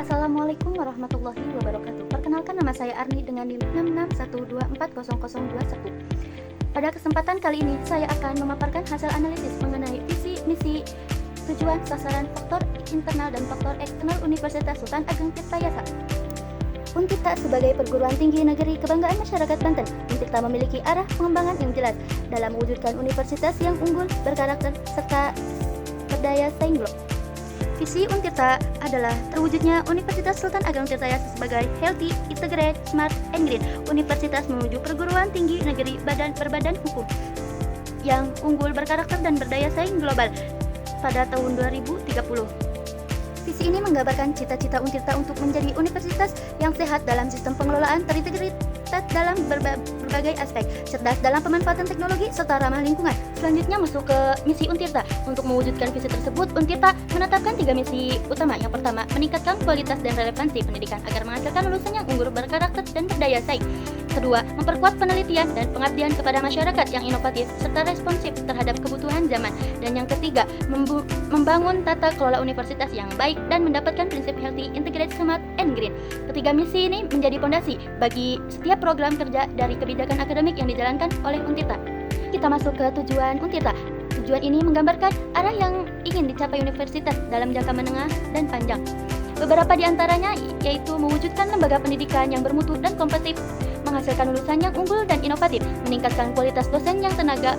Assalamualaikum warahmatullahi wabarakatuh. Perkenalkan, nama saya Arni dengan NIM 6612400021. Pada kesempatan kali ini saya akan memaparkan hasil analisis mengenai visi, misi, tujuan, sasaran, faktor internal dan faktor eksternal Universitas Sultan Ageng Tirtayasa. Untirta sebagai perguruan tinggi negeri kebanggaan masyarakat Banten, Untirta memiliki arah pengembangan yang jelas dalam mewujudkan universitas yang unggul, berkarakter, serta berdaya saing global. Visi Untirta adalah terwujudnya Universitas Sultan Ageng Tirtayasa sebagai healthy, integrated, smart, and green universitas menuju perguruan tinggi negeri berbadan hukum yang unggul, berkarakter, dan berdaya saing global pada tahun 2030. Visi ini menggambarkan cita-cita Untirta untuk menjadi universitas yang sehat dalam sistem pengelolaan, terintegritas dalam berbagai aspek, cerdas dalam pemanfaatan teknologi, serta ramah lingkungan. Selanjutnya masuk ke misi Untirta. Untuk mewujudkan visi tersebut, Untirta menetapkan 3 misi utama. Yang pertama, meningkatkan kualitas dan relevansi pendidikan agar menghasilkan lulusan yang unggul, berkarakter, dan berdaya saing. Kedua, memperkuat penelitian dan pengabdian kepada masyarakat yang inovatif serta responsif terhadap kebutuhan zaman. Dan yang ketiga, membangun tata kelola universitas yang baik dan mendapatkan prinsip healthy, integrated, smart, and green. Ketiga misi ini menjadi fondasi bagi setiap program kerja dari kebijakan akademik yang dijalankan oleh Untirta. Kita masuk ke tujuan Untirta. Tujuan ini menggambarkan arah yang ingin dicapai universitas dalam jangka menengah dan panjang. Beberapa di antaranya yaitu mewujudkan lembaga pendidikan yang bermutu dan kompetitif, menghasilkan lulusan yang unggul dan inovatif, meningkatkan kualitas dosen yang tenaga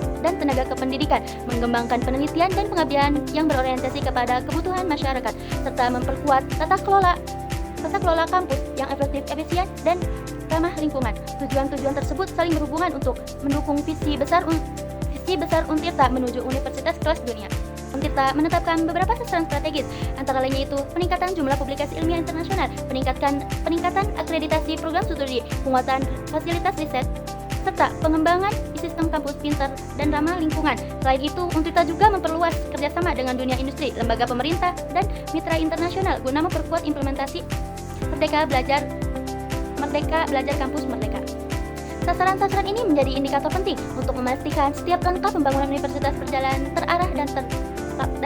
kependidikan, mengembangkan penelitian dan pengabdian yang berorientasi kepada kebutuhan masyarakat, serta memperkuat tata kelola kampus yang efektif, efisien, dan ramah lingkungan. Tujuan-tujuan tersebut saling berhubungan untuk mendukung visi besar Untirta menuju universitas kelas dunia. Untirta menetapkan beberapa sasaran strategis, antara lainnya itu peningkatan jumlah publikasi ilmiah internasional, peningkatan akreditasi program studi, penguatan fasilitas riset, serta pengembangan sistem kampus pintar dan ramah lingkungan. Selain itu, Untirta juga memperluas kerjasama dengan dunia industri, lembaga pemerintah, dan mitra internasional guna memperkuat implementasi Merdeka Belajar Kampus Merdeka. Sasaran-sasaran ini menjadi indikator penting untuk memastikan setiap langkah pembangunan universitas berjalan terarah dan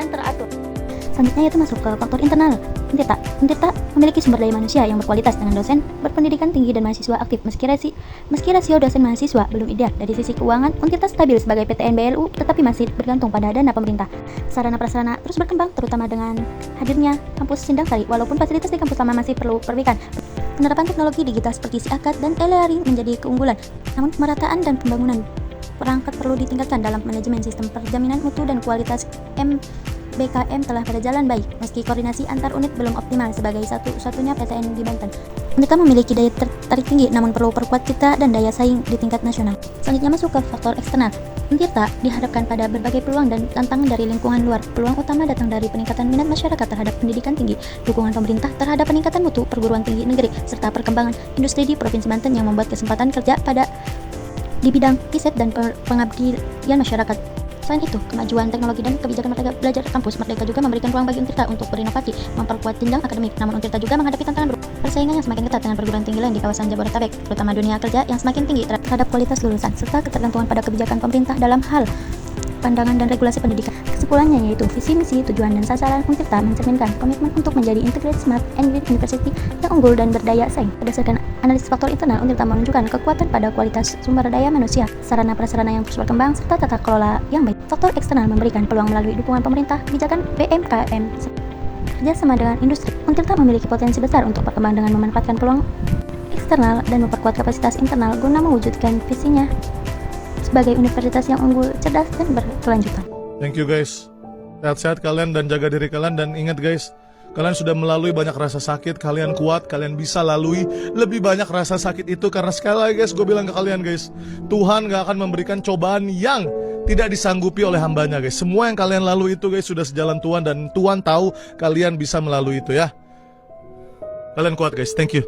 teratur. Selanjutnya yaitu masuk ke faktor internal Untirta. Untirta memiliki sumber daya manusia yang berkualitas dengan dosen berpendidikan tinggi dan mahasiswa aktif. Meski rasio dosen mahasiswa belum ideal dari sisi keuangan, Untirta stabil sebagai PTN BLU tetapi masih bergantung pada dana pemerintah. Sarana prasarana terus berkembang terutama dengan hadirnya kampus Sindang Sari, walaupun fasilitas di kampus lama masih perlu perbaikan. Penerapan teknologi digital seperti SIAKAD dan e-learning menjadi keunggulan. Namun pemerataan dan pembangunan perangkat perlu ditingkatkan dalam manajemen sistem perjaminan mutu dan kualitas BKM telah berjalan baik, meski koordinasi antar unit belum optimal sebagai satu-satunya PTN di Banten. Untirta memiliki daya tarik tinggi, namun perlu perkuat citra dan daya saing di tingkat nasional. Selanjutnya masuk ke faktor eksternal. Untirta dihadapkan pada berbagai peluang dan tantangan dari lingkungan luar. Peluang utama datang dari peningkatan minat masyarakat terhadap pendidikan tinggi, dukungan pemerintah terhadap peningkatan mutu perguruan tinggi negeri, serta perkembangan industri di Provinsi Banten yang membuat kesempatan kerja di bidang riset dan pengabdian masyarakat. Selain itu, kemajuan teknologi dan kebijakan Merdeka Belajar Kampus Merdeka juga memberikan ruang bagi Untirta untuk berinovasi, memperkuat jenjang akademik. Namun Untirta juga menghadapi tantangan persaingan yang semakin ketat dengan perguruan tinggi lain di kawasan Jabodetabek, terutama dunia kerja yang semakin tinggi terhadap kualitas lulusan, serta ketergantungan pada kebijakan pemerintah dalam hal pandangan dan regulasi pendidikan. Kesimpulannya yaitu visi, misi, tujuan, dan sasaran Untirta mencerminkan komitmen untuk menjadi integrated, smart, and green university yang unggul dan berdaya saing. Berdasarkan analisis faktor internal, Untirta menunjukkan kekuatan pada kualitas sumber daya manusia, sarana prasarana yang terus berkembang, serta tata kelola yang baik. Faktor eksternal memberikan peluang melalui dukungan pemerintah, kebijakan BMKM, kerjasama dengan industri. Untirta memiliki potensi besar untuk berkembang dengan memanfaatkan peluang eksternal dan memperkuat kapasitas internal guna mewujudkan visinya sebagai universitas yang unggul, cerdas, dan berkelanjutan. Thank you guys. Sehat-sehat kalian dan jaga diri kalian, dan ingat guys, kalian sudah melalui banyak rasa sakit, kalian kuat, kalian bisa lalui lebih banyak rasa sakit itu. Karena sekali lagi guys, gue bilang ke kalian guys, Tuhan gak akan memberikan cobaan yang tidak disanggupi oleh hambanya guys. Semua yang kalian lalui itu guys sudah sejalan Tuhan, dan Tuhan tahu kalian bisa melalui itu ya. Kalian kuat guys, thank you.